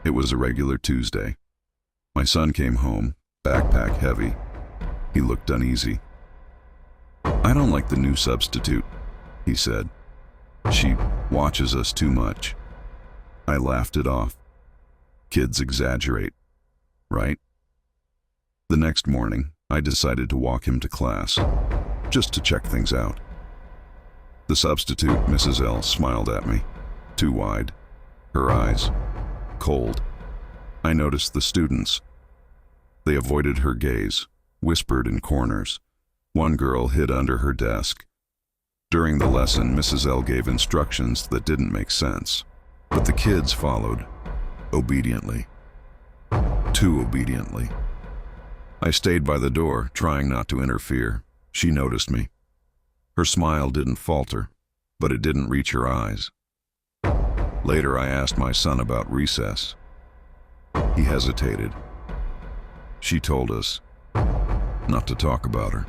It was a regular Tuesday. My son came home, backpack heavy. He looked uneasy. "I don't like the new substitute," he said. "She watches us too much." I laughed it off. Kids exaggerate, right? The next morning, I decided to walk him to class, just to check things out. The substitute, Mrs. L, smiled at me, too wide, her eyes cold. I noticed the students. They avoided her gaze, whispered in corners. One girl hid under her desk. During the lesson, Mrs. L gave instructions that didn't make sense, but the kids followed, obediently. Too obediently. I stayed by the door, trying not to interfere. She noticed me. Her smile didn't falter, but it didn't reach her eyes. Later, I asked my son about recess. He hesitated. She told us not to talk about her,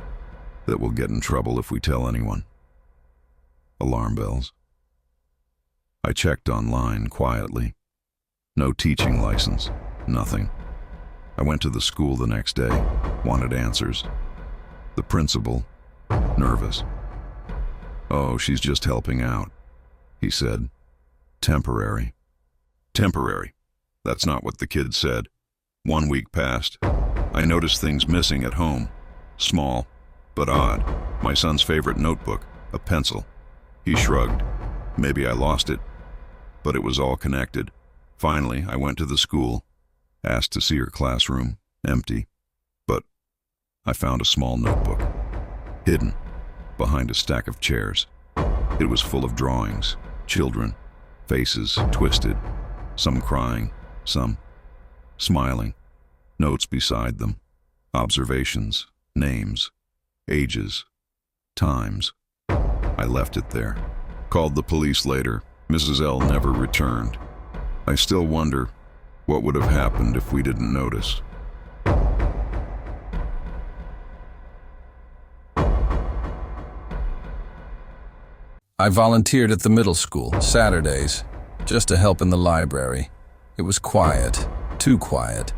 that we'll get in trouble if we tell anyone. Alarm bells. I checked online quietly. No teaching license, nothing. I went to the school the next day, wanted answers. The principal, nervous. "Oh, she's just helping out," he said. "Temporary." Temporary. That's not what the kid said. 1 week passed. I noticed things missing at home. Small, but odd. My son's favorite notebook, a pencil. He shrugged. Maybe I lost it. But it was all connected. Finally, I went to the school, asked to see her classroom, empty. But I found a small notebook, hidden behind a stack of chairs. It was full of drawings, children, faces twisted, some crying, some smiling, notes beside them, observations, names, ages, times. I left it there. Called the police later. Mrs. L never returned. I still wonder what would have happened if we didn't notice. I volunteered at the middle school, Saturdays, just to help in the library. It was quiet, too quiet.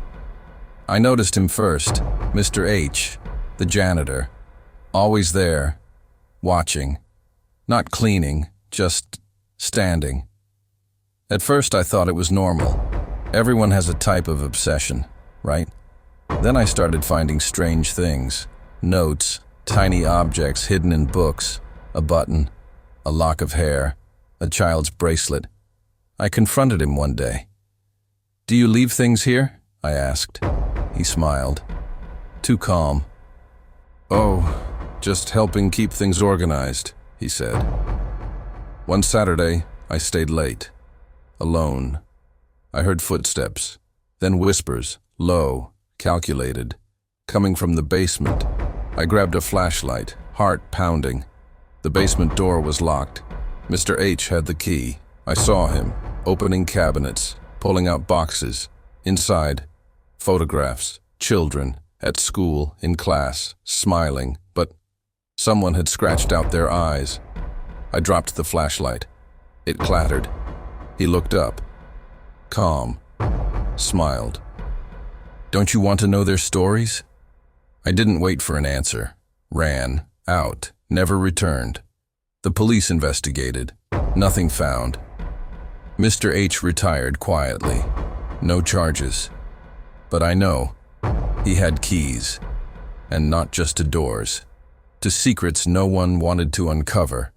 I noticed him first, Mr. H, the janitor, always there, watching, not cleaning, just standing. At first I thought it was normal. Everyone has a type of obsession, right? Then I started finding strange things, notes, tiny objects hidden in books, a button, a lock of hair, a child's bracelet. I confronted him one day. "Do you leave things here?" I asked. He smiled, too calm. "Oh, just helping keep things organized," he said. One Saturday, I stayed late, alone. I heard footsteps, then whispers, low, calculated, coming from the basement. I grabbed a flashlight, heart pounding. The basement door was locked. Mr. H had the key. I saw him, opening cabinets, pulling out boxes. Inside, photographs, children, at school, in class, smiling, but someone had scratched out their eyes. I dropped the flashlight. It clattered. He looked up, calm, smiled. "Don't you want to know their stories?" I didn't wait for an answer. Ran, out, never returned. The police investigated. Nothing found. Mr. H retired quietly. No charges. But I know he had keys, and not just to doors, to secrets no one wanted to uncover.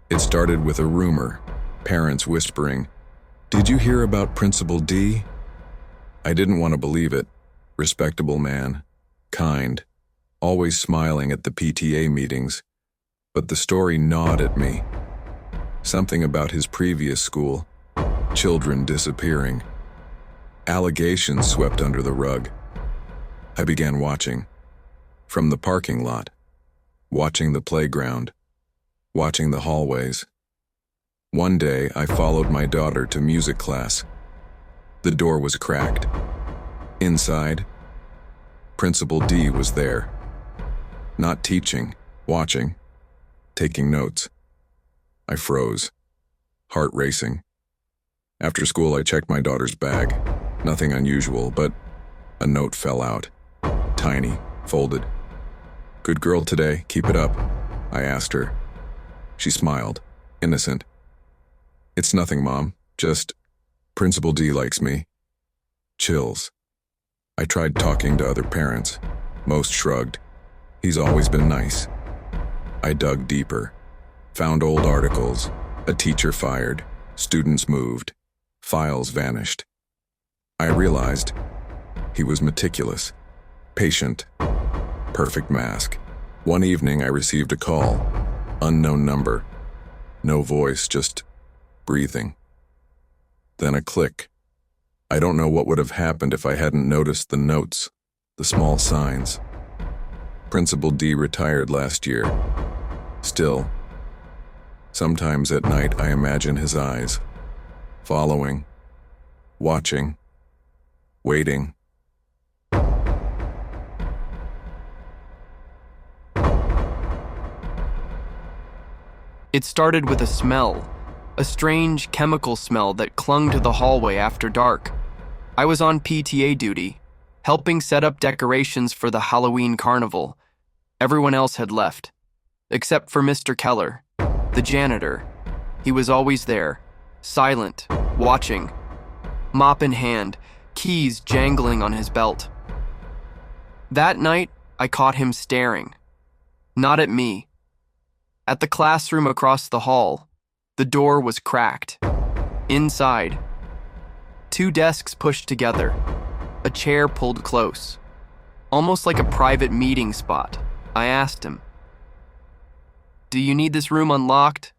It started with a rumor, parents whispering, "Did you hear about Principal D?" I didn't want to believe it. Respectable man, kind, always smiling at the PTA meetings. But the story gnawed at me. Something about his previous school, children disappearing, allegations swept under the rug. I began watching, from the parking lot, watching the playground, watching the hallways. One day, I followed my daughter to music class. The door was cracked. Inside, Principal D was there. Not teaching, watching. taking notes. I froze, heart racing. After school, I checked my daughter's bag. Nothing unusual, but a note fell out. Tiny, folded. "Good girl today, keep it up," I asked her. She smiled, innocent. "It's nothing, Mom, just Principal D likes me." Chills. I tried talking to other parents. Most shrugged. He's always been nice. I dug deeper. Found old articles. A teacher fired. Students moved. Files vanished. I realized he was meticulous. Patient. Perfect mask. One evening I received a call. Unknown number. No voice, just breathing. Then a click. I don't know what would have happened if I hadn't noticed the notes, the small signs. Principal D retired last year. Still, sometimes at night I imagine his eyes, following, watching, waiting. It started with a smell, a strange chemical smell that clung to the hallway after dark. I was on PTA duty, helping set up decorations for the Halloween carnival. Everyone else had left, except for Mr. Keller, the janitor. He was always there, silent, watching, mop in hand, keys jangling on his belt. That night, I caught him staring, not at me. At the classroom across the hall, the door was cracked. Inside, 2 desks pushed together, a chair pulled close, almost like a private meeting spot. I asked him, "Do you need this room unlocked?"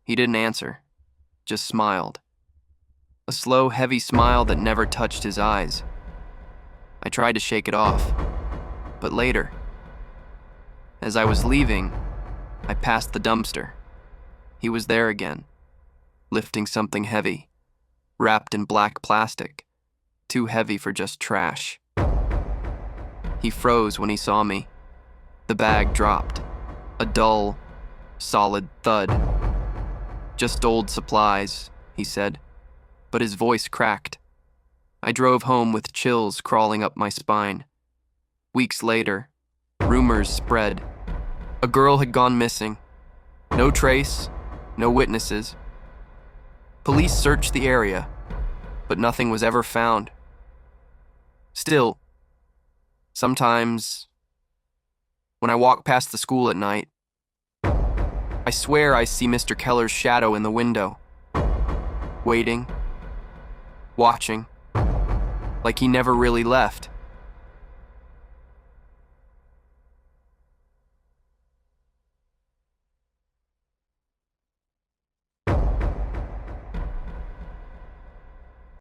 He didn't answer, just smiled. A slow, heavy smile that never touched his eyes. I tried to shake it off, but later, as I was leaving, I passed the dumpster. He was there again, lifting something heavy, wrapped in black plastic, too heavy for just trash. He froze when he saw me. The bag dropped, a dull, solid thud. "Just old supplies," he said, but his voice cracked. I drove home with chills crawling up my spine. Weeks later, rumors spread. A girl had gone missing. No trace, no witnesses. Police searched the area, but nothing was ever found. Still, sometimes, when I walk past the school at night, I swear I see Mr. Keller's shadow in the window, waiting, watching, like he never really left.